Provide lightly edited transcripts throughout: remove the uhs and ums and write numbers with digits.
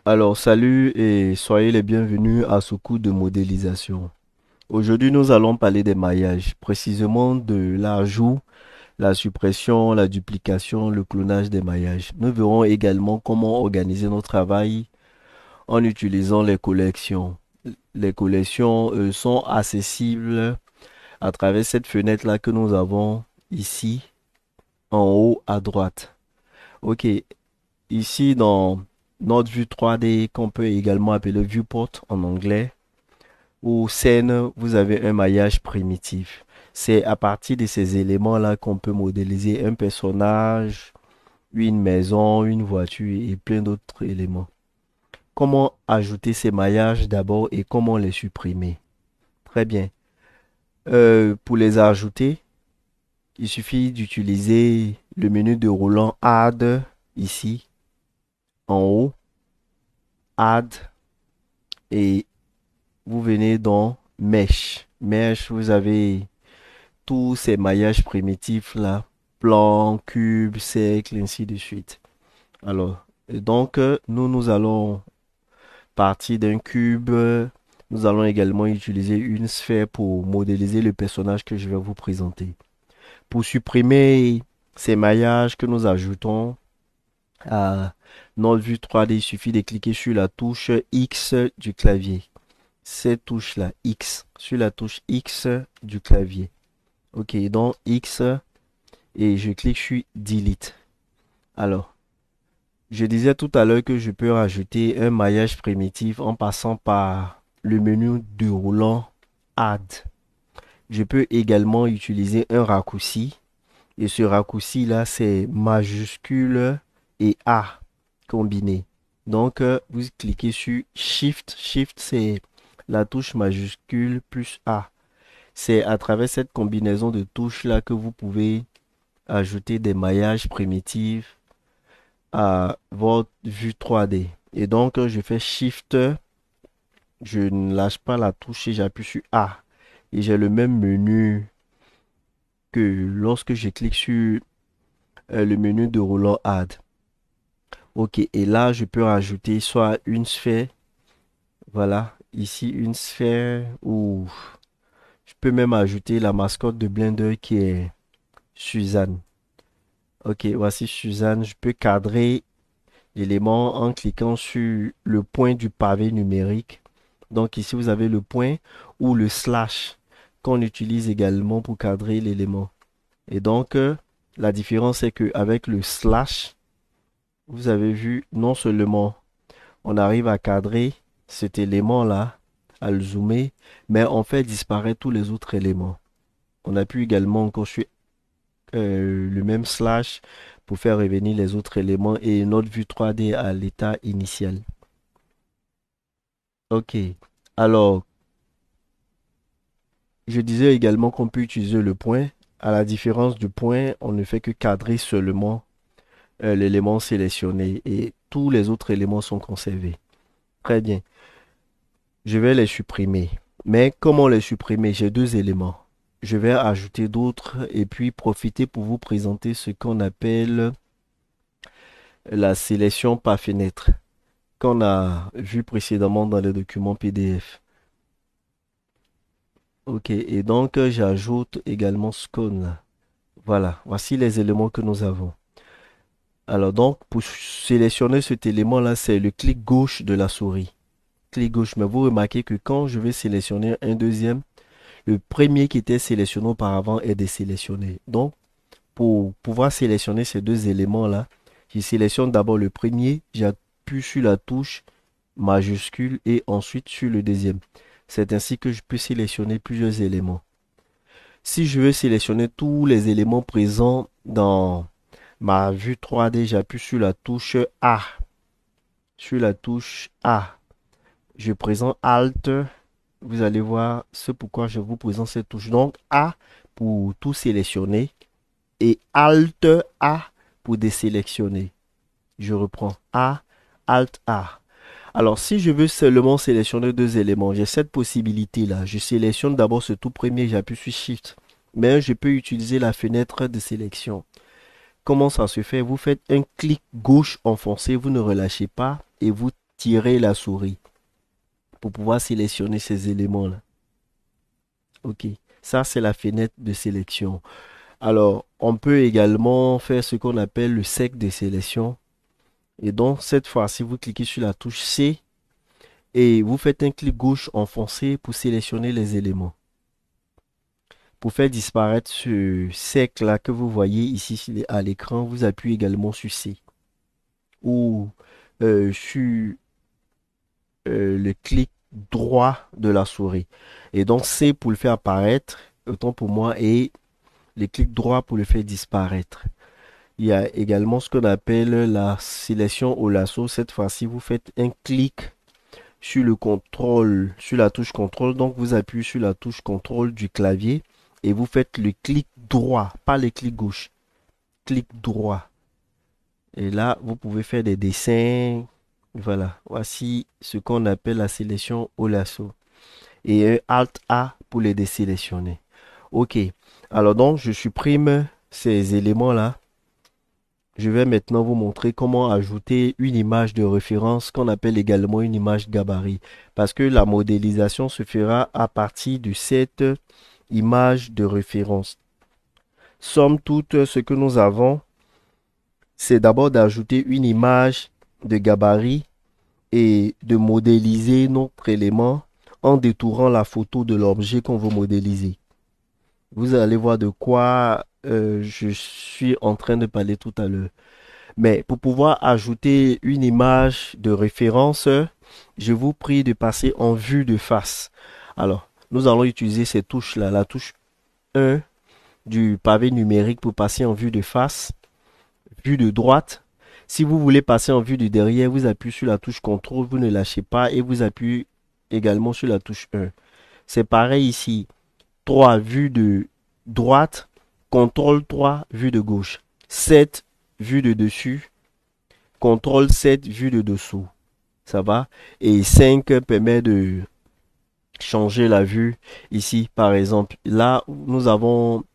Alors, salut et soyez les bienvenus à ce cours de modélisation. Aujourd'hui, nous allons parler des maillages, précisément de l'ajout, la suppression, la duplication, le clonage des maillages. Nous verrons également comment organiser notre travail en utilisant les collections. Les collections sont accessibles à travers cette fenêtre-là que nous avons ici, en haut à droite. Ok, ici dans notre vue 3D, qu'on peut également appeler viewport en anglais, ou scène, vous avez un maillage primitif. C'est à partir de ces éléments-là qu'on peut modéliser un personnage, une maison, une voiture et plein d'autres éléments. Comment ajouter ces maillages d'abord et comment les supprimer? Très bien. Pour les ajouter, il suffit d'utiliser le menu de roulant Add ici en haut, Add, et vous venez dans Mesh. Mesh, vous avez tous ces maillages primitifs là, plan, cube, cercle, ainsi de suite. Alors, nous allons partir d'un cube. Nous allons également utiliser une sphère pour modéliser le personnage que je vais vous présenter. Pour supprimer ces maillages que nous ajoutons à notre vue 3D, il suffit de cliquer sur la touche X du clavier. Cette touche-là, X, sur la touche X du clavier. Ok, donc X et je clique sur Delete. Alors, je disais tout à l'heure que je peux rajouter un maillage primitif en passant par le menu déroulant Add. Je peux également utiliser un raccourci et ce raccourci-là, c'est majuscule et A combiné. Donc, vous cliquez sur Shift. Shift, c'est la touche majuscule plus A. C'est à travers cette combinaison de touches-là que vous pouvez ajouter des maillages primitifs à votre vue 3D. Et donc, je fais Shift, je ne lâche pas la touche et j'appuie sur A. Et j'ai le même menu que lorsque je clique sur le menu de roulant Add. Ok, et là, je peux rajouter soit une sphère, voilà, ici une sphère, ou je peux même ajouter la mascotte de Blender qui est Suzanne. Ok, voici Suzanne. Je peux cadrer l'élément en cliquant sur le point du pavé numérique. Donc ici, vous avez le point ou le slash qu'on utilise également pour cadrer l'élément. Et donc, la différence c'est qu'avec le slash, vous avez vu, non seulement on arrive à cadrer cet élément-là, à le zoomer, mais on fait disparaître tous les autres éléments. On a pu également encore sur le même slash pour faire revenir les autres éléments et notre vue 3D à l'état initial. Ok. Alors, je disais également qu'on peut utiliser le point. À la différence du point, on ne fait que cadrer seulement l'élément sélectionné et tous les autres éléments sont conservés. Très bien. Je vais les supprimer. Mais comment les supprimer? J'ai deux éléments. Je vais ajouter d'autres et puis profiter pour vous présenter ce qu'on appelle la sélection par fenêtre qu'on a vu précédemment dans les documents PDF. Ok, et donc j'ajoute également Scone là. Voilà, voici les éléments que nous avons. Alors donc, pour sélectionner cet élément-là, c'est le clic gauche de la souris. Clic gauche, mais vous remarquez que quand je vais sélectionner un deuxième, le premier qui était sélectionné auparavant est désélectionné. Donc, pour pouvoir sélectionner ces deux éléments-là, je sélectionne d'abord le premier, j'appuie sur la touche majuscule et ensuite sur le deuxième. C'est ainsi que je peux sélectionner plusieurs éléments. Si je veux sélectionner tous les éléments présents dans ma vue 3D, j'appuie sur la touche A. Sur la touche A. Je présente Alt. Vous allez voir ce pourquoi je vous présente cette touche. Donc A pour tout sélectionner et Alt A pour désélectionner. Je reprends A, Alt A. Alors, si je veux seulement sélectionner deux éléments, j'ai cette possibilité-là. Je sélectionne d'abord ce tout premier, j'appuie sur Shift. Mais je peux utiliser la fenêtre de sélection. Comment ça se fait? Vous faites un clic gauche enfoncé, vous ne relâchez pas et vous tirer la souris pour pouvoir sélectionner ces éléments-là. Ok, ça c'est la fenêtre de sélection. Alors, on peut également faire ce qu'on appelle le cercle de sélection. Et donc, cette fois-ci, vous cliquez sur la touche C et vous faites un clic gauche enfoncé pour sélectionner les éléments. Pour faire disparaître ce cercle-là que vous voyez ici à l'écran, vous appuyez également sur C ou sur le clic droit de la souris. Et donc, C pour le faire apparaître, autant pour moi, et le clic droit pour le faire disparaître. Il y a également ce qu'on appelle la sélection au lasso. Cette fois-ci, vous faites un clic sur le contrôle, sur la touche contrôle. Donc, vous appuyez sur la touche contrôle du clavier et vous faites le clic droit, pas le clic gauche. Clic droit. Et là, vous pouvez faire des dessins. Voilà. Voici ce qu'on appelle la sélection au lasso. Et un Alt A pour les désélectionner. OK. Alors donc, je supprime ces éléments-là. Je vais maintenant vous montrer comment ajouter une image de référence qu'on appelle également une image gabarit. Parce que la modélisation se fera à partir de cette image de référence. Somme toute, ce que nous avons, c'est d'abord d'ajouter une image de gabarit et de modéliser notre élément en détourant la photo de l'objet qu'on veut modéliser. Vous allez voir de quoi je suis en train de parler tout à l'heure. Mais pour pouvoir ajouter une image de référence, je vous prie de passer en vue de face. Alors, nous allons utiliser ces touches-là, la touche 1 du pavé numérique pour passer en vue de face, vue de droite. Si vous voulez passer en vue de derrière, vous appuyez sur la touche CTRL, vous ne lâchez pas et vous appuyez également sur la touche 1. C'est pareil ici. 3 vue de droite, CTRL 3 vue de gauche, 7 vue de dessus, CTRL 7 vue de dessous. Ça va? Et 5 permet de changer la vue. Ici, par exemple, là, nous avons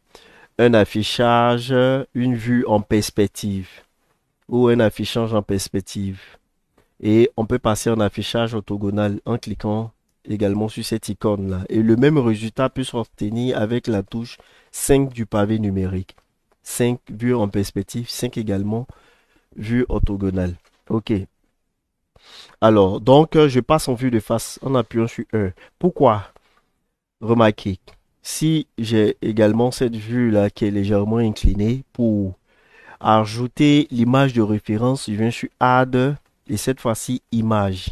un affichage, une vue en perspective ou un affichage en perspective. Et on peut passer en affichage orthogonal en cliquant également sur cette icône-là. Et le même résultat peut s'obtenir avec la touche 5 du pavé numérique. 5 vues en perspective, 5 également vue orthogonale. OK. Alors, donc, je passe en vue de face en appuyant sur 1. Pourquoi? Remarquez, si j'ai également cette vue-là qui est légèrement inclinée, pour ajouter l'image de référence, je viens sur Add et cette fois-ci, Image.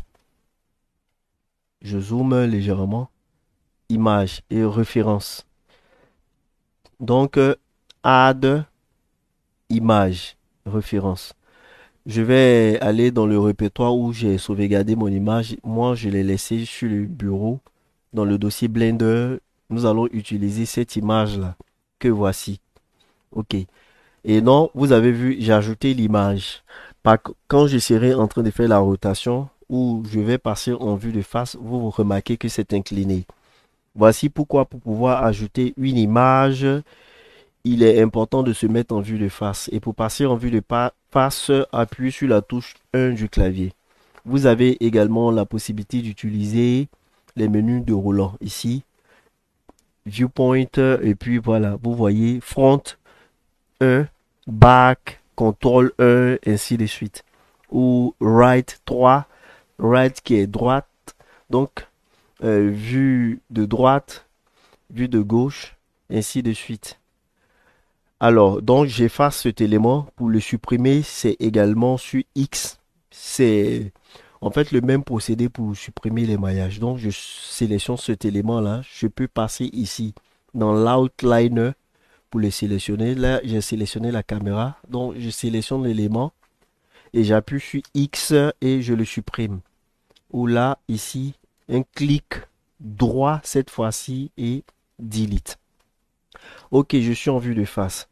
Je zoome légèrement. Image et référence. Donc, Add, Image, référence. Je vais aller dans le répertoire où j'ai sauvegardé mon image. Moi, je l'ai laissé sur le bureau. Dans le dossier Blender, nous allons utiliser cette image-là que voici. OK. Et non, vous avez vu, j'ai ajouté l'image. Quand je serai en train de faire la rotation ou je vais passer en vue de face, vous remarquez que c'est incliné. Voici pourquoi pour pouvoir ajouter une image, il est important de se mettre en vue de face. Et pour passer en vue de face, appuyez sur la touche 1 du clavier. Vous avez également la possibilité d'utiliser les menus de roulant ici. Viewpoint et puis voilà, vous voyez front 1, back, contrôle 1, ainsi de suite. Ou right 3, right qui est droite. Donc, vue de droite, vue de gauche, ainsi de suite. Alors, donc j'efface cet élément. Pour le supprimer, c'est également sur X. C'est en fait le même procédé pour supprimer les maillages. Donc, je sélectionne cet élément-là. Je peux passer ici dans l'outliner pour le sélectionner. Là, j'ai sélectionné la caméra. Donc, je sélectionne l'élément et j'appuie sur X et je le supprime. Ou là, ici, un clic droit cette fois-ci et delete. Ok, je suis en vue de face.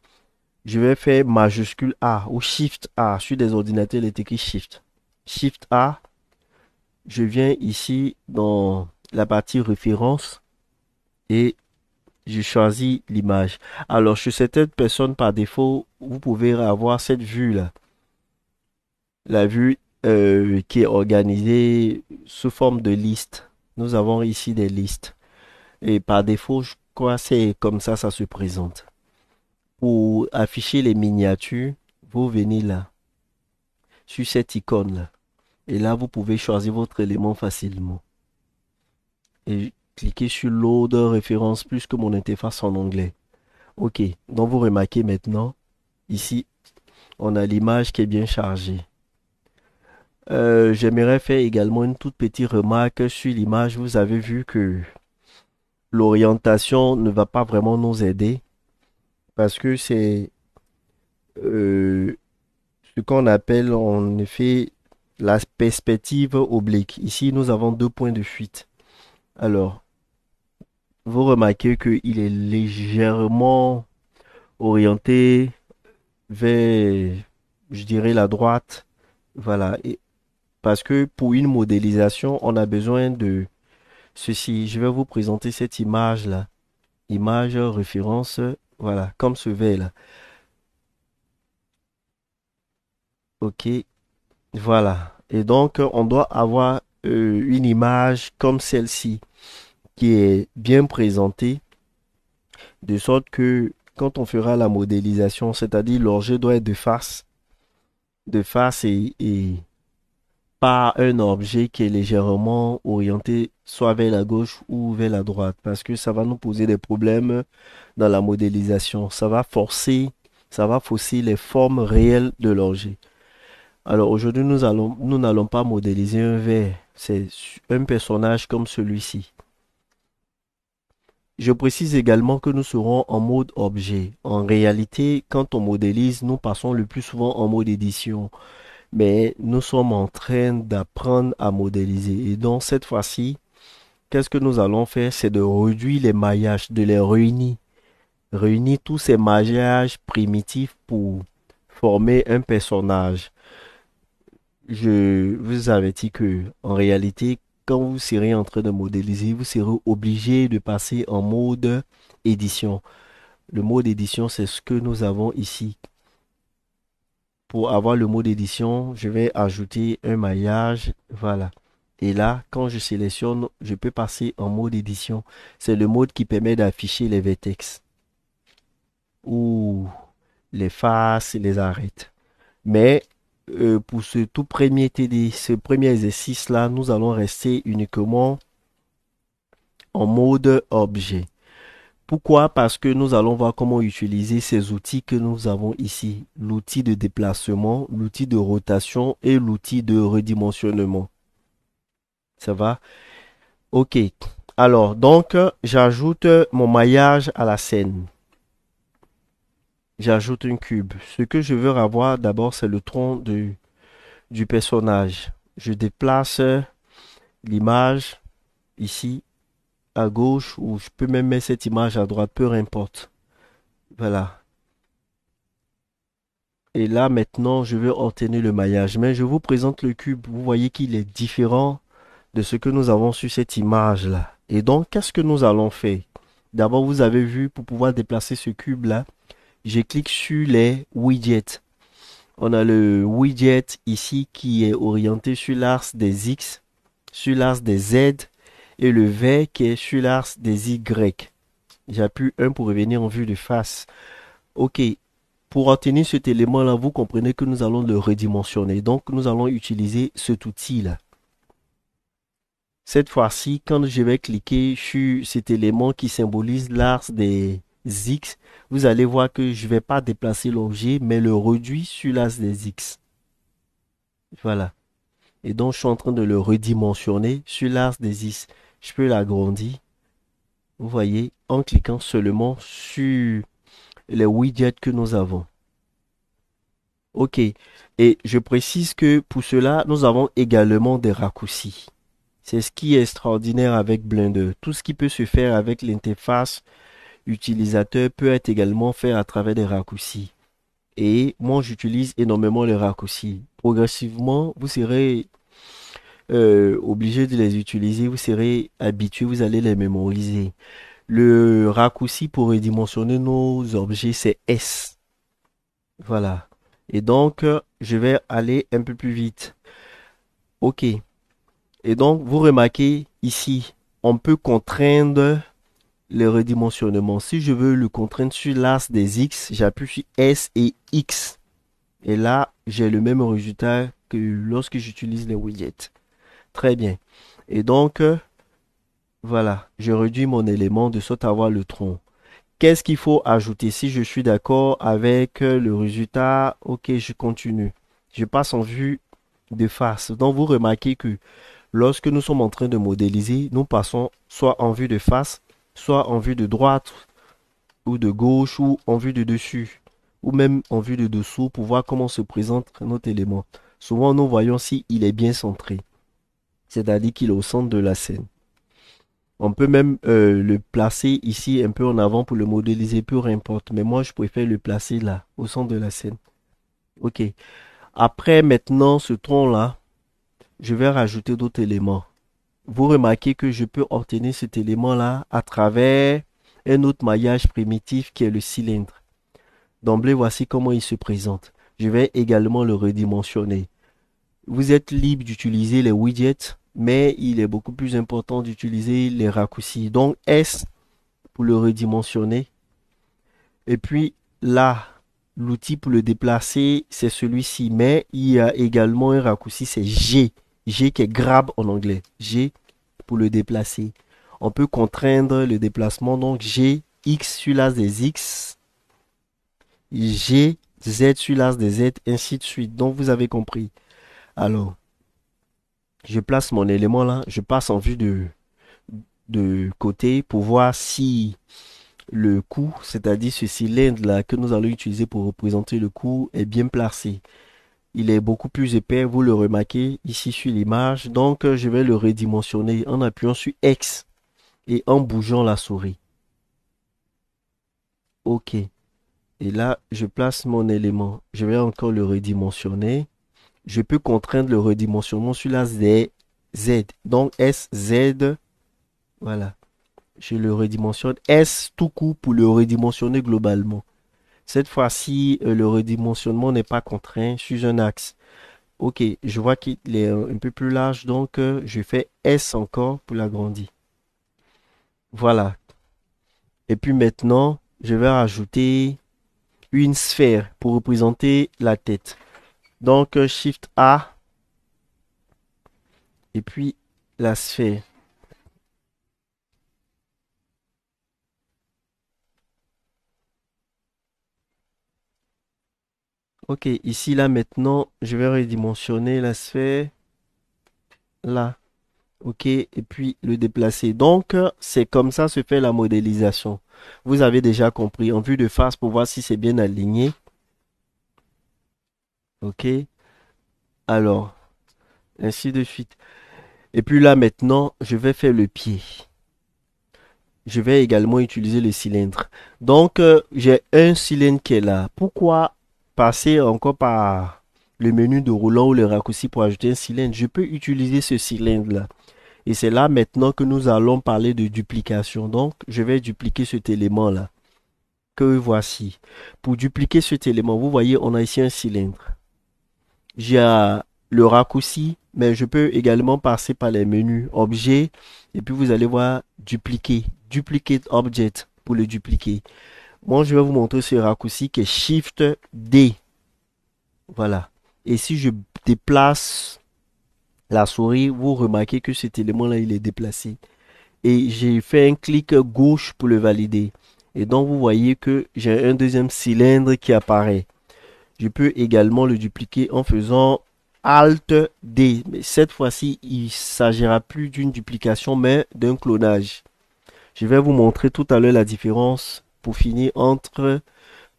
Je vais faire majuscule A ou Shift A. Sur des ordinateurs, il est écrit Shift. Shift A. Je viens ici dans la partie référence et je choisis l'image. Alors, chez certaines personnes, par défaut, vous pouvez avoir cette vue-là. La vue qui est organisée sous forme de liste. Nous avons ici des listes. Et par défaut, je crois que c'est comme ça se présente. Pour afficher les miniatures, vous venez là, sur cette icône-là. Et là, vous pouvez choisir votre élément facilement. Et cliquez sur Load référence plus que mon interface en anglais. Ok, donc vous remarquez maintenant, ici, on a l'image qui est bien chargée. J'aimerais faire également une toute petite remarque sur l'image. Vous avez vu que l'orientation ne va pas vraiment nous aider parce que c'est euh, ce qu'on appelle en effet la perspective oblique. Ici, nous avons deux points de fuite. Alors, vous remarquez qu'il est légèrement orienté vers, je dirais, la droite. Voilà. Et parce que pour une modélisation, on a besoin de ceci. Je vais vous présenter cette image-là. Image, référence, voilà, comme ce V-là. OK, voilà. Et donc, on doit avoir une image comme celle-ci qui est bien présentée, de sorte que quand on fera la modélisation, c'est-à-dire l'objet doit être de face et pas un objet qui est légèrement orienté soit vers la gauche ou vers la droite, parce que ça va nous poser des problèmes dans la modélisation. Ça va fausser les formes réelles de l'objet. Alors aujourd'hui, nous n'allons pas modéliser un verre. C'est un personnage comme celui-ci. Je précise également que nous serons en mode objet. En réalité, quand on modélise, nous passons le plus souvent en mode édition. Mais nous sommes en train d'apprendre à modéliser. Et donc, cette fois-ci, qu'est-ce que nous allons faire? C'est de réduire les maillages, de les réunir. Réunir tous ces maillages primitifs pour former un personnage. Je vous avertis que, en réalité, quand vous serez en train de modéliser, vous serez obligé de passer en mode édition. Le mode édition, c'est ce que nous avons ici. Pour avoir le mode édition, je vais ajouter un maillage. Voilà. Et là, quand je sélectionne, je peux passer en mode édition. C'est le mode qui permet d'afficher les vertex ou les faces et les arêtes. Mais pour ce tout premier TD, ce premier exercice-là, nous allons rester uniquement en mode objet. Pourquoi? Parce que nous allons voir comment utiliser ces outils que nous avons ici. L'outil de déplacement, l'outil de rotation et l'outil de redimensionnement. Ça va? Ok. Alors, donc, j'ajoute mon maillage à la scène. J'ajoute un cube. Ce que je veux avoir d'abord, c'est le tronc du personnage. Je déplace l'image ici à gauche ou je peux même mettre cette image à droite, peu importe. Voilà. Et là, maintenant, je vais obtenir le maillage. Mais je vous présente le cube. Vous voyez qu'il est différent de ce que nous avons sur cette image-là. Et donc, qu'est-ce que nous allons faire? D'abord, vous avez vu, pour pouvoir déplacer ce cube-là, je clique sur les widgets. On a le widget ici qui est orienté sur l'axe des X, sur l'axe des Z et le V qui est sur l'axe des Y. J'appuie 1 pour revenir en vue de face. Ok, pour obtenir cet élément-là, vous comprenez que nous allons le redimensionner. Donc, nous allons utiliser cet outil-là. Cette fois-ci, quand je vais cliquer sur cet élément qui symbolise l'axe des X, vous allez voir que je ne vais pas déplacer l'objet, mais le réduire sur l'axe des X. Voilà. Et donc, je suis en train de le redimensionner sur l'axe des X. Je peux l'agrandir, vous voyez, en cliquant seulement sur les widgets que nous avons. OK. Et je précise que pour cela, nous avons également des raccourcis. C'est ce qui est extraordinaire avec Blender. Tout ce qui peut se faire avec l'interface utilisateur peut être également fait à travers des raccourcis. Et moi, j'utilise énormément les raccourcis. Progressivement, vous serez obligé de les utiliser, vous serez habitué, vous allez les mémoriser. Le raccourci pour redimensionner nos objets, c'est S. Voilà. Et donc, je vais aller un peu plus vite. OK. Et donc, vous remarquez ici, on peut contraindre le redimensionnement. Si je veux le contraindre sur l'axe des X, j'appuie sur S et X. Et là, j'ai le même résultat que lorsque j'utilise les widgets. Très bien. Et donc, voilà, je réduis mon élément de sorte à avoir le tronc. Qu'est-ce qu'il faut ajouter? Si je suis d'accord avec le résultat, ok, je continue. Je passe en vue de face. Donc, vous remarquez que lorsque nous sommes en train de modéliser, nous passons soit en vue de face, soit en vue de droite ou de gauche ou en vue de dessus ou même en vue de dessous pour voir comment se présente notre élément. Souvent, nous voyons si il est bien centré, c'est-à-dire qu'il est au centre de la scène. On peut même le placer ici un peu en avant pour le modéliser, peu importe. Mais moi, je préfère le placer là, au centre de la scène. Ok. Après, maintenant, ce tronc-là, je vais rajouter d'autres éléments. Vous remarquez que je peux obtenir cet élément-là à travers un autre maillage primitif qui est le cylindre. D'emblée, voici comment il se présente. Je vais également le redimensionner. Vous êtes libre d'utiliser les widgets, mais il est beaucoup plus important d'utiliser les raccourcis. Donc S pour le redimensionner. Et puis là, l'outil pour le déplacer, c'est celui-ci. Mais il y a également un raccourci, c'est G. G qui est grab en anglais. G pour le déplacer. On peut contraindre le déplacement. Donc G, X sur l'axe des X. G, Z sur l'axe des Z, ainsi de suite. Donc vous avez compris. Alors, je place mon élément là. Je passe en vue de côté pour voir si le cou, c'est-à-dire ce cylindre là que nous allons utiliser pour représenter le cou, est bien placé. Il est beaucoup plus épais, vous le remarquez ici sur l'image. Donc, je vais le redimensionner en appuyant sur X et en bougeant la souris. OK. Et là, je place mon élément. Je vais encore le redimensionner. Je peux contraindre le redimensionnement sur la Z. Donc, SZ. Voilà. Je le redimensionne. S tout court pour le redimensionner globalement. Cette fois-ci, le redimensionnement n'est pas contraint sur un axe. Ok, je vois qu'il est un peu plus large, donc je fais S encore pour l'agrandir. Voilà. Et puis maintenant, je vais rajouter une sphère pour représenter la tête. Donc, Shift A et puis la sphère. Ok, ici, là, maintenant, je vais redimensionner la sphère. Là. Ok, et puis le déplacer. Donc, c'est comme ça se fait la modélisation. Vous avez déjà compris. En vue de face pour voir si c'est bien aligné. Ok, alors, ainsi de suite. Et puis là, maintenant, je vais faire le pied. Je vais également utiliser le cylindre. Donc, j'ai un cylindre qui est là. Pourquoi passer encore par le menu de roulant ou le raccourci pour ajouter un cylindre? Je peux utiliser ce cylindre-là. Et c'est là maintenant que nous allons parler de duplication. Donc, je vais dupliquer cet élément-là que voici. Pour dupliquer cet élément, vous voyez, on a ici un cylindre. J'ai le raccourci, mais je peux également passer par les menus objet. Et puis, vous allez voir dupliquer. Duplicate object pour le dupliquer. Moi, je vais vous montrer ce raccourci qui est Shift D. Voilà. Et si je déplace la souris, vous remarquez que cet élément-là, il est déplacé. Et j'ai fait un clic gauche pour le valider. Et donc vous voyez que j'ai un deuxième cylindre qui apparaît. Je peux également le dupliquer en faisant Alt D. Mais cette fois-ci, il ne s'agira plus d'une duplication, mais d'un clonage. Je vais vous montrer tout à l'heure la différence pour finir entre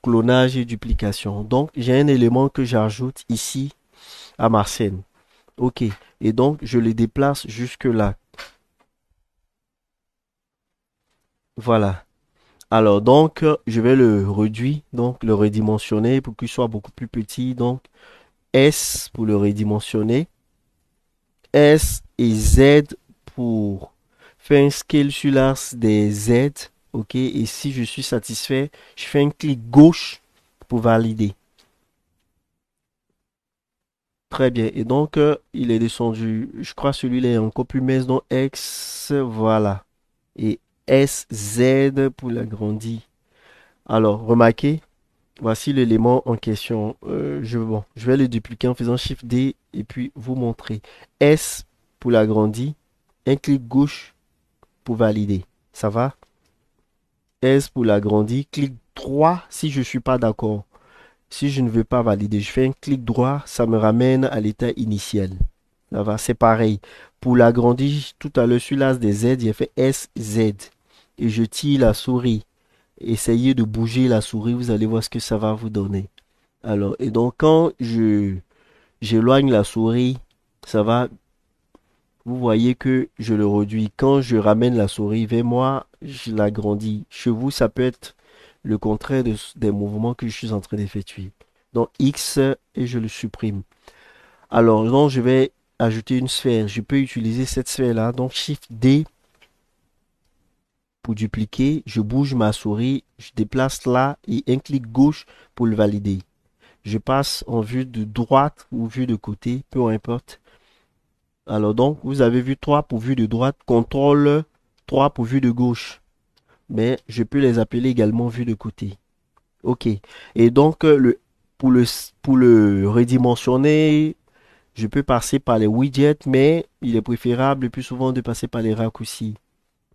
clonage et duplication. Donc j'ai un élément que j'ajoute ici à ma scène. OK. Et donc je le déplace jusque là. Voilà. Alors, donc, je vais le réduire, donc le redimensionner pour qu'il soit beaucoup plus petit. Donc, S pour le redimensionner. S et Z pour faire un scale sur l'axe des Z. OK. Et si je suis satisfait, je fais un clic gauche pour valider. Très bien. Et donc, il est descendu. Je crois celui-là est encore plus mince. Donc, X, voilà. Et S, Z pour l'agrandir. Alors, remarquez, voici l'élément en question. Bon, je vais le dupliquer en faisant Shift D et puis vous montrer. S pour l'agrandir. Un clic gauche pour valider. Ça va? S pour l'agrandir. Clic droit si je ne suis pas d'accord. Si je ne veux pas valider, je fais un clic droit, ça me ramène à l'état initial. Ça va, c'est pareil. Pour l'agrandir, tout à l'heure sur l'as des Z, j'ai fait SZ. Et je tire la souris. Essayez de bouger la souris, vous allez voir ce que ça va vous donner. Alors, et donc quand j'éloigne la souris, ça va, vous voyez que je le réduis. Quand je ramène la souris vers moi, je l'agrandis. Chez vous, ça peut être le contraire des mouvements que je suis en train d'effectuer. Donc X et je le supprime. Alors, donc, je vais ajouter une sphère. Je peux utiliser cette sphère-là. Donc, Shift D pour dupliquer. Je bouge ma souris. Je déplace là et un clic gauche pour le valider. Je passe en vue de droite ou vue de côté, peu importe. Alors donc, vous avez vu 3 pour vue de droite, contrôle 3 pour vue de gauche. Mais je peux les appeler également vue de côté. OK. Et donc, pour pour le redimensionner, je peux passer par les widgets, mais il est préférable le plus souvent de passer par les raccourcis.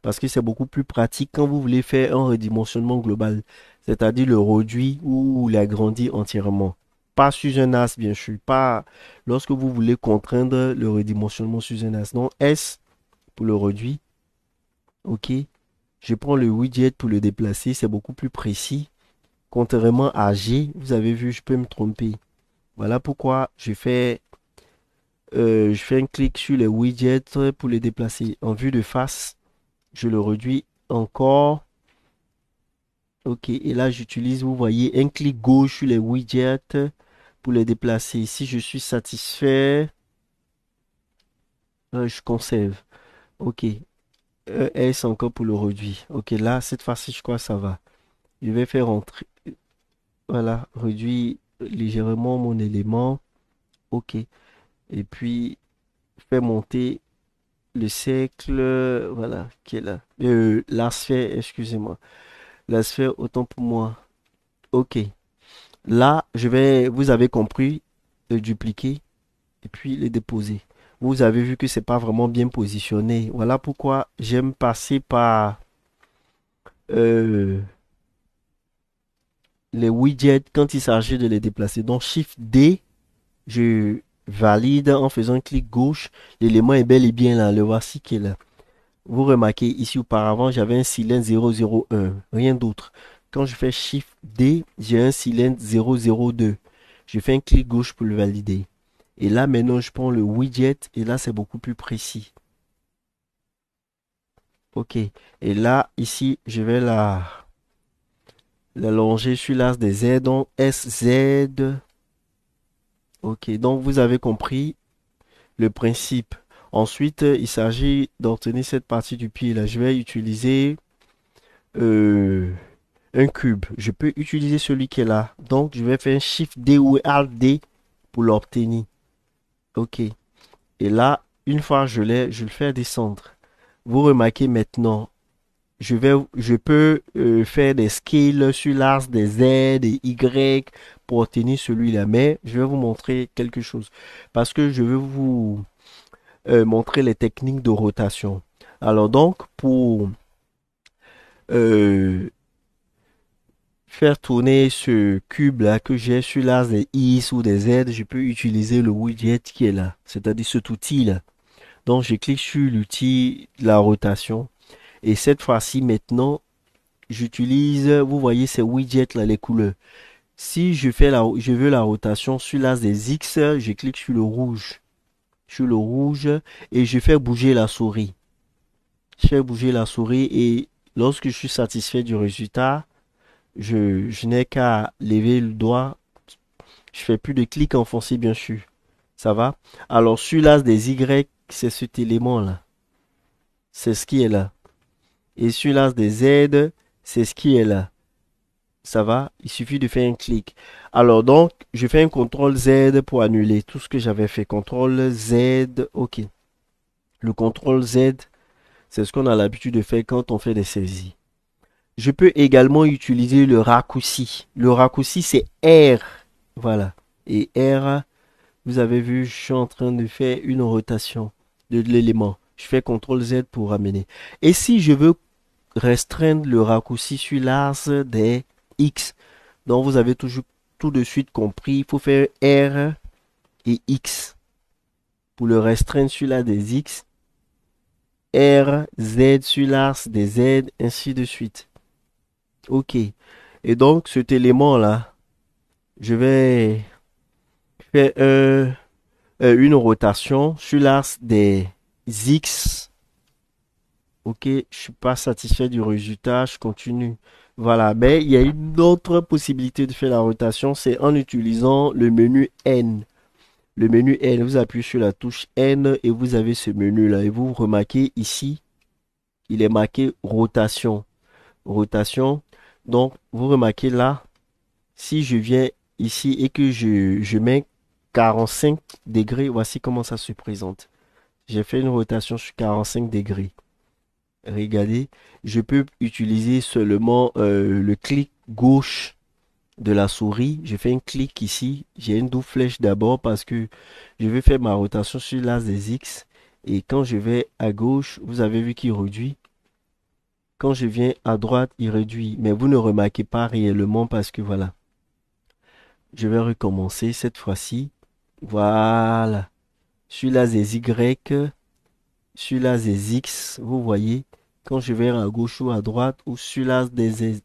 Parce que c'est beaucoup plus pratique quand vous voulez faire un redimensionnement global. C'est-à-dire le réduire ou l'agrandir entièrement. Pas sur un as, bien sûr. Pas lorsque vous voulez contraindre le redimensionnement sur un as. Non, S pour le réduire. OK. Je prends le widget pour le déplacer. C'est beaucoup plus précis. Contrairement à G, vous avez vu, je peux me tromper. Voilà pourquoi je fais un clic sur les widgets pour les déplacer. En vue de face, je le réduis encore. OK. Et là, j'utilise, vous voyez, un clic gauche sur les widgets pour les déplacer. Si je suis satisfait, je conserve. OK. S encore pour le réduire. OK. Là, cette fois-ci, je crois que ça va. Je vais faire entrer. Voilà. Réduire légèrement mon élément. OK. Et puis, faire monter le cercle, voilà, qui est là. La sphère, excusez-moi. La sphère, autant pour moi. OK. Là, vous avez compris, le dupliquer et puis le déposer. Vous avez vu que c'est pas vraiment bien positionné. Voilà pourquoi j'aime passer par euh, les widgets quand il s'agit de les déplacer. Donc, Shift D, je valide en faisant un clic gauche. L'élément est bel et bien là. Le voici qui est là. Vous remarquez ici auparavant, j'avais un cylindre 001, rien d'autre. Quand je fais Shift D, j'ai un cylindre 002. Je fais un clic gauche pour le valider. Et là, maintenant, je prends le widget et là, c'est beaucoup plus précis. OK. Et là, ici, je vais la longer sur l'as des Z, donc SZ. OK. Donc, vous avez compris le principe. Ensuite, il s'agit d'obtenir cette partie du pied là. Je vais utiliser euh, un cube. Je peux utiliser celui qui est là. Donc, je vais faire un Shift D ou Alt D pour l'obtenir. OK. Et là, une fois je l'ai, je le fais descendre. Vous remarquez maintenant, je peux faire des scales sur l'axe des Z, des Y pour obtenir celui-là. Mais je vais vous montrer quelque chose. Parce que je veux vous montrer les techniques de rotation. Alors donc, pour euh, faire tourner ce cube là que j'ai sur l'axe des X ou des Z, je peux utiliser le widget qui est là, c'est-à-dire cet outil là. Donc je clique sur l'outil de la rotation et cette fois-ci maintenant j'utilise, vous voyez ces widgets là, les couleurs. Si je veux la rotation sur l'axe des X, je clique sur le rouge et je fais bouger la souris. Je fais bouger la souris et lorsque je suis satisfait du résultat, je n'ai qu'à lever le doigt. Je fais plus de clics enfoncés, bien sûr. Ça va? Alors, sur l'as des Y, c'est cet élément-là. C'est ce qui est là. Et sur l'as des Z, c'est ce qui est là. Ça va? Il suffit de faire un clic. Alors donc, je fais un CTRL Z pour annuler tout ce que j'avais fait. CTRL Z, OK. Le CTRL Z, c'est ce qu'on a l'habitude de faire quand on fait des saisies. Je peux également utiliser le raccourci. Le raccourci, c'est R. Voilà. Et R, vous avez vu, je suis en train de faire une rotation de l'élément. Je fais CTRL Z pour ramener. Et si je veux restreindre le raccourci sur l'axe des X, donc vous avez toujours tout de suite compris, il faut faire R et X pour le restreindre sur l'axe des X, R, Z sur l'axe des Z, ainsi de suite. OK. Et donc cet élément-là, je vais faire une rotation sur l'axe des X. OK, je suis pas satisfait du résultat, je continue. Voilà, mais il y a une autre possibilité de faire la rotation, c'est en utilisant le menu N. Le menu N, vous appuyez sur la touche N et vous avez ce menu-là. Et vous remarquez ici, il est marqué rotation. Rotation. Donc, vous remarquez là, si je viens ici et que je mets 45 degrés, voici comment ça se présente. J'ai fait une rotation sur 45 degrés. Regardez, je peux utiliser seulement le clic gauche de la souris. Je fais un clic ici. J'ai une double flèche d'abord parce que je vais faire ma rotation sur l'axe des X. Et quand je vais à gauche, vous avez vu qu'il réduit. Quand je viens à droite, il réduit. Mais vous ne remarquez pas réellement parce que voilà. Je vais recommencer cette fois-ci. Voilà. Sur l'axe des Y, sur l'axe des X, vous voyez, quand je vais à gauche ou à droite, ou sur l'axe des Z.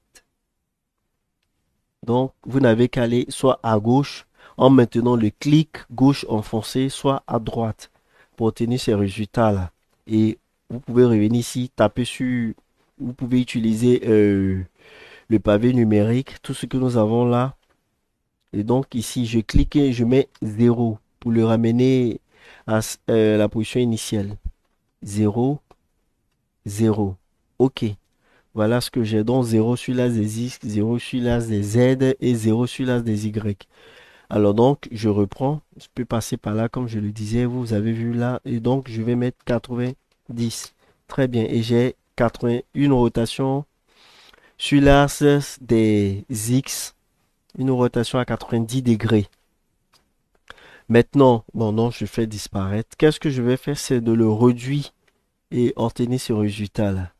Donc, vous n'avez qu'à aller soit à gauche en maintenant le clic gauche enfoncé, soit à droite pour obtenir ces résultats-là. Et vous pouvez revenir ici, taper sur, vous pouvez utiliser le pavé numérique, tout ce que nous avons là. Et donc ici, je clique et je mets 0 pour le ramener à la position initiale. 0, 0. OK. Voilà ce que j'ai. Donc 0 sur l'axe des X, 0 sur l'axe des Z et 0 sur l'axe des Y. Alors donc, je reprends. Je peux passer par là, comme je le disais. Vous avez vu là. Et donc, je vais mettre 90. Très bien. Et j'ai 80, une rotation sur l'axe des X. Une rotation à 90 degrés. Maintenant, bon non, je fais disparaître. Qu'est-ce que je vais faire? C'est de le réduire et obtenir ce résultat-là.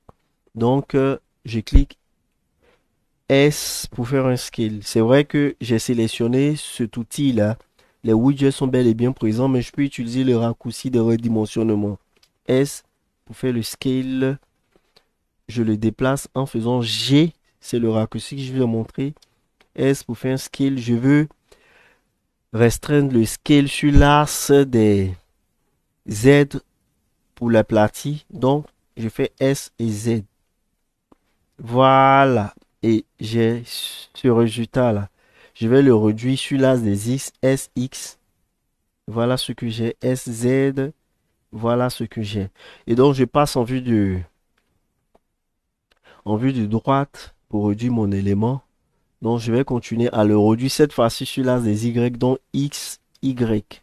Donc, je clique S pour faire un scale. C'est vrai que j'ai sélectionné cet outil-là. Les widgets sont bel et bien présents, mais je peux utiliser le raccourci de redimensionnement. S pour faire le scale. Je le déplace en faisant G. C'est le raccourci que je vais montrer. S pour faire un scale. Je veux restreindre le scale sur l'axe des Z pour l'aplatir. Donc, je fais S et Z. Voilà. Et j'ai ce résultat-là. Je vais le réduire sur l'axe des X, SX. Voilà ce que j'ai. SZ. Voilà ce que j'ai. Et donc, je passe en vue de droite pour réduire mon élément. Donc, je vais continuer à le réduire cette fois-ci sur l'axe des Y, donc X, Y.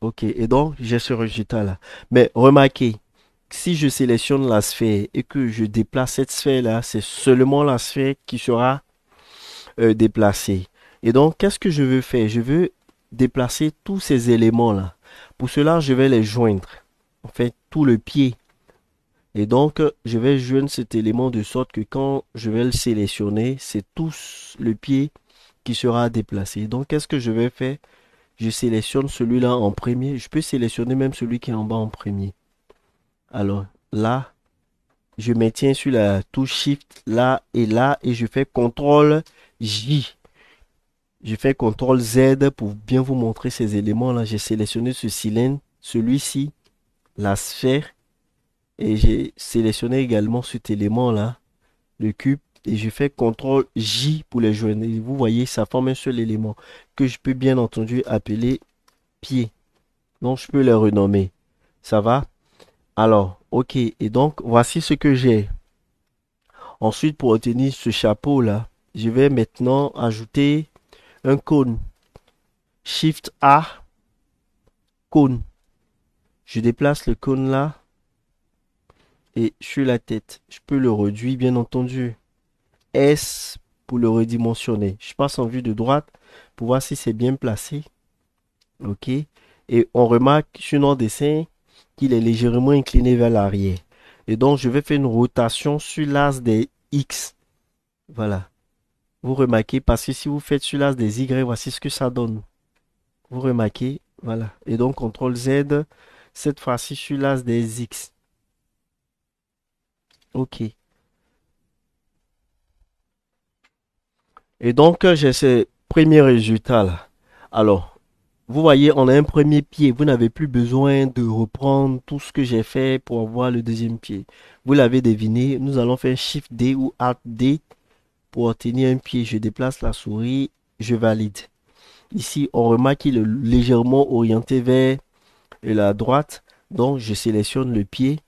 OK. Et donc, j'ai ce résultat-là. Mais remarquez, si je sélectionne la sphère et que je déplace cette sphère-là, c'est seulement la sphère qui sera déplacée. Et donc, qu'est-ce que je veux faire? Je veux déplacer tous ces éléments-là. Pour cela, je vais les joindre. En fait, tout le pied. Et donc, je vais joindre cet élément de sorte que quand je vais le sélectionner, c'est tout le pied qui sera déplacé. Donc, qu'est-ce que je vais faire? Je sélectionne celui-là en premier. Je peux sélectionner même celui qui est en bas en premier. Alors, là, je maintiens sur la touche Shift là et je fais CTRL J. Je fais CTRL Z pour bien vous montrer ces éléments-là. J'ai sélectionné ce cylindre, celui-ci, la sphère et j'ai sélectionné également cet élément-là, le cube et je fais CTRL J pour les joindre. Et vous voyez, ça forme un seul élément que je peux bien entendu appeler pied. Donc, je peux les renommer. Ça va? Alors, OK. Et donc, voici ce que j'ai. Ensuite, pour obtenir ce chapeau-là, je vais maintenant ajouter un cône. Shift A, cône. Je déplace le cône là et sur la tête. Je peux le réduire, bien entendu. S pour le redimensionner. Je passe en vue de droite pour voir si c'est bien placé. OK. Et on remarque sur notre dessin qu'il est légèrement incliné vers l'arrière. Et donc, je vais faire une rotation sur l'axe des X. Voilà. Vous remarquez, parce que si vous faites sur l'axe des Y, voici ce que ça donne. Vous remarquez, voilà. Et donc, CTRL Z, cette fois-ci sur l'axe des X. OK. Et donc, j'ai ce premier résultat là. Alors, vous voyez, on a un premier pied. Vous n'avez plus besoin de reprendre tout ce que j'ai fait pour avoir le deuxième pied. Vous l'avez deviné, nous allons faire Shift D ou Alt D pour obtenir un pied. Je déplace la souris, je valide. Ici, on remarque qu'il est légèrement orienté vers la droite. Donc, je sélectionne le pied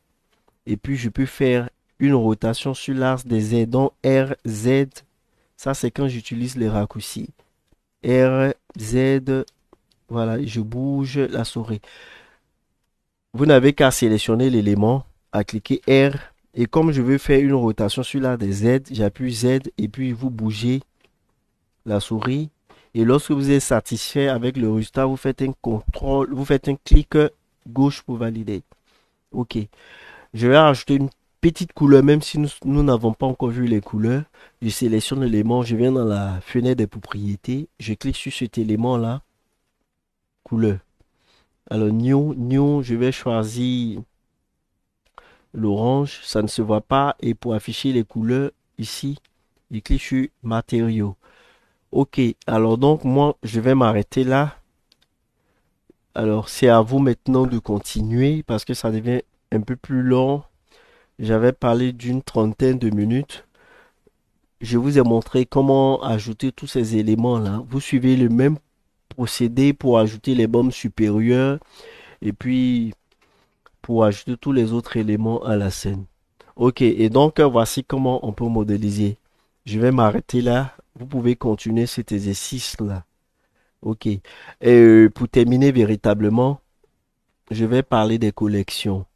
et puis je peux faire une rotation sur l'axe des Z. Donc, R, Z, ça c'est quand j'utilise les raccourcis. R, Z, voilà, je bouge la souris. Vous n'avez qu'à sélectionner l'élément, à cliquer R. Et comme je veux faire une rotation sur l'axe des Z, j'appuie Z et puis vous bougez la souris. Et lorsque vous êtes satisfait avec le résultat, vous faites un contrôle, vous faites un clic gauche pour valider. OK. Je vais rajouter une petite couleur, même si nous n'avons pas encore vu les couleurs. Je sélectionne l'élément, je viens dans la fenêtre des propriétés, je clique sur cet élément-là, couleur. Alors, new, je vais choisir l'orange, ça ne se voit pas. Et pour afficher les couleurs, ici, je clique sur matériaux. OK, alors donc, moi, je vais m'arrêter là. Alors, c'est à vous maintenant de continuer parce que ça devient un peu plus long. J'avais parlé d'une trentaine de minutes. Je vous ai montré comment ajouter tous ces éléments-là. Vous suivez le même procédé pour ajouter les bombes supérieures et puis pour ajouter tous les autres éléments à la scène. Ok, et donc voici comment on peut modéliser. Je vais m'arrêter là. Vous pouvez continuer cet exercice-là. Ok. Et pour terminer véritablement, je vais parler des collections.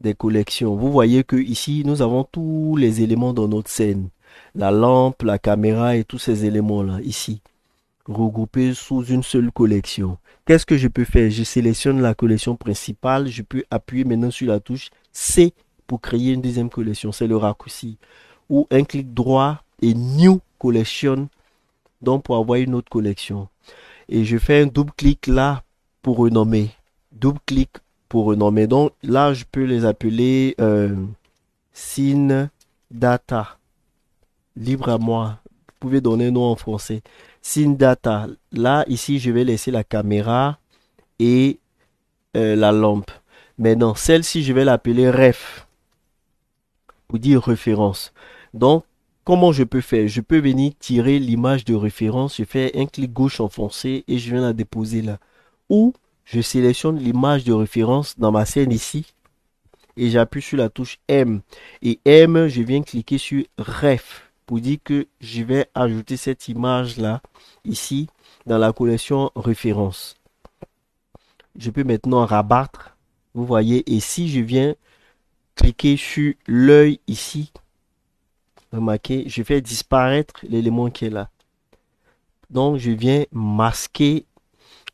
Des collections. Vous voyez que ici, nous avons tous les éléments dans notre scène. La lampe, la caméra et tous ces éléments-là, ici, regroupés sous une seule collection. Qu'est-ce que je peux faire? Je sélectionne la collection principale. Je peux appuyer maintenant sur la touche C pour créer une deuxième collection. C'est le raccourci. Ou un clic droit et New Collection, donc pour avoir une autre collection. Et je fais un double clic là pour renommer. Double clic pour renommer. Donc là, je peux les appeler Scene Data. Libre à moi. Vous pouvez donner un nom en français. Scene Data. Là, ici, je vais laisser la caméra et la lampe. Maintenant, celle-ci, je vais l'appeler Ref pour dire référence. Donc, comment je peux faire? Je peux venir tirer l'image de référence. Je fais un clic gauche enfoncé et je viens la déposer là. Ou je sélectionne l'image de référence dans ma scène ici et j'appuie sur la touche M. Et M, je viens cliquer sur Ref pour dire que je vais ajouter cette image là ici dans la collection référence. Je peux maintenant rabattre. Vous voyez, et si je viens cliquer sur l'œil ici, remarquez, je fais disparaître l'élément qui est là. Donc, je viens masquer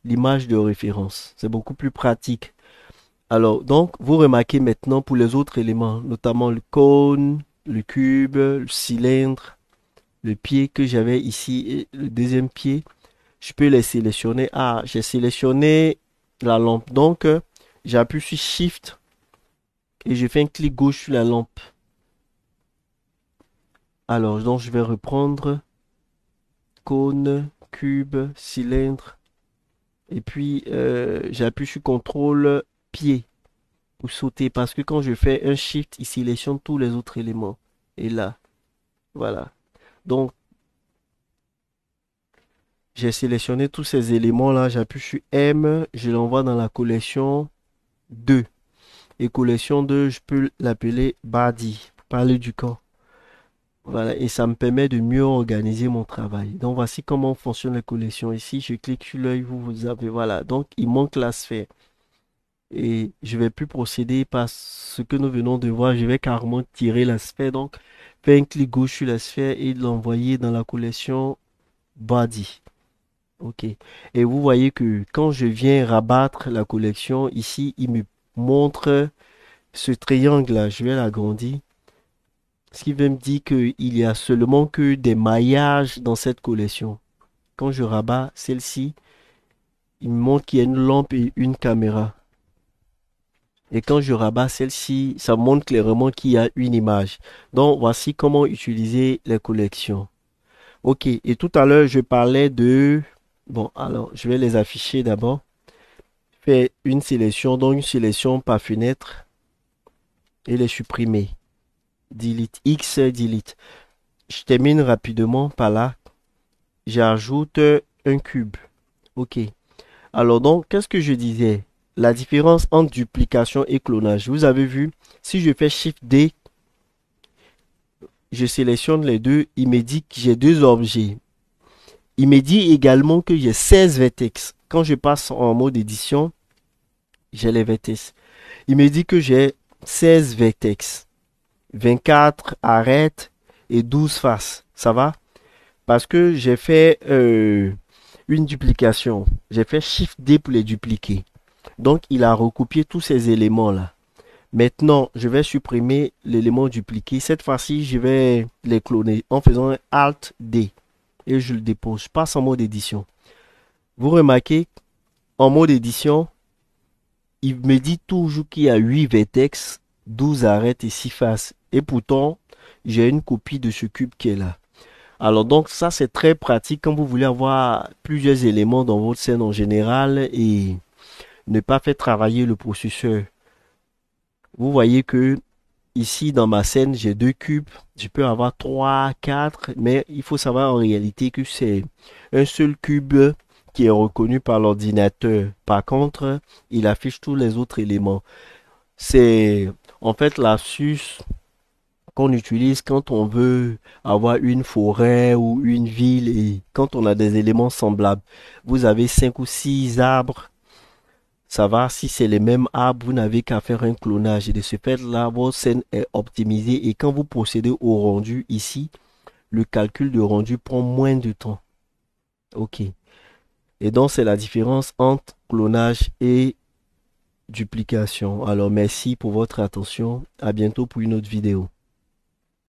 l'image de référence. C'est beaucoup plus pratique. Alors, donc, vous remarquez maintenant pour les autres éléments, notamment le cône, le cube, le cylindre, le pied que j'avais ici et le deuxième pied. Je peux les sélectionner. Ah, j'ai sélectionné la lampe. Donc, j'appuie sur Shift et je fais un clic gauche sur la lampe. Alors, donc, je vais reprendre cône, cube, cylindre. Et puis, j'appuie sur CTRL pied pour sauter. Parce que quand je fais un Shift, il sélectionne tous les autres éléments. Et là, voilà. Donc, j'ai sélectionné tous ces éléments-là. J'appuie sur M. Je l'envoie dans la collection 2. Et collection 2, je peux l'appeler Body. Pour parler du corps. Voilà, et ça me permet de mieux organiser mon travail. Donc voici comment fonctionne la collection. Ici, je clique sur l'œil, vous avez, voilà. Donc il manque la sphère. Et je vais plus procéder par ce que nous venons de voir. Je vais carrément tirer la sphère. Donc, faire un clic gauche sur la sphère et l'envoyer dans la collection Body. OK. Et vous voyez que quand je viens rabattre la collection, ici, il me montre ce triangle-là. Je vais l'agrandir. Ce qui veut me dire qu'il y a seulement que des maillages dans cette collection. Quand je rabats celle-ci, il me montre qu'il y a une lampe et une caméra. Et quand je rabats celle-ci, ça montre clairement qu'il y a une image. Donc, voici comment utiliser les collections. OK. Et tout à l'heure, je parlais de... Bon, alors, je vais les afficher d'abord. Faire une sélection, donc une sélection par fenêtre et les supprimer. Delete, X, delete. Je termine rapidement par là. J'ajoute un cube. OK. Alors donc, qu'est-ce que je disais? La différence entre duplication et clonage. Vous avez vu, si je fais Shift D, je sélectionne les deux, il me dit que j'ai deux objets. Il me dit également que j'ai 16 vertex. Quand je passe en mode édition, j'ai les vertex. Il me dit que j'ai 16 vertex, 24 arêtes et 12 faces. Ça va? Parce que j'ai fait une duplication. J'ai fait Shift D pour les dupliquer. Donc, il a recopié tous ces éléments-là. Maintenant, je vais supprimer l'élément dupliqué. Cette fois-ci, je vais les cloner en faisant un Alt D. Et je le dépose. Je passe en mode édition. Vous remarquez, en mode édition, il me dit toujours qu'il y a 8 vertex, 12 arêtes et 6 faces. Et pourtant, j'ai une copie de ce cube qui est là. Alors donc ça c'est très pratique quand vous voulez avoir plusieurs éléments dans votre scène en général et ne pas faire travailler le processeur. Vous voyez que ici dans ma scène j'ai deux cubes, je peux avoir trois, quatre, mais il faut savoir en réalité que c'est un seul cube qui est reconnu par l'ordinateur. Par contre, il affiche tous les autres éléments. C'est en fait l'astuce qu'on utilise quand on veut avoir une forêt ou une ville et quand on a des éléments semblables. Vous avez cinq ou six arbres, ça va, si c'est les mêmes arbres, vous n'avez qu'à faire un clonage et de ce fait-là, votre scène est optimisée et quand vous procédez au rendu ici, le calcul de rendu prend moins de temps. OK. Et donc, c'est la différence entre clonage et duplication. Alors, merci pour votre attention. À bientôt pour une autre vidéo.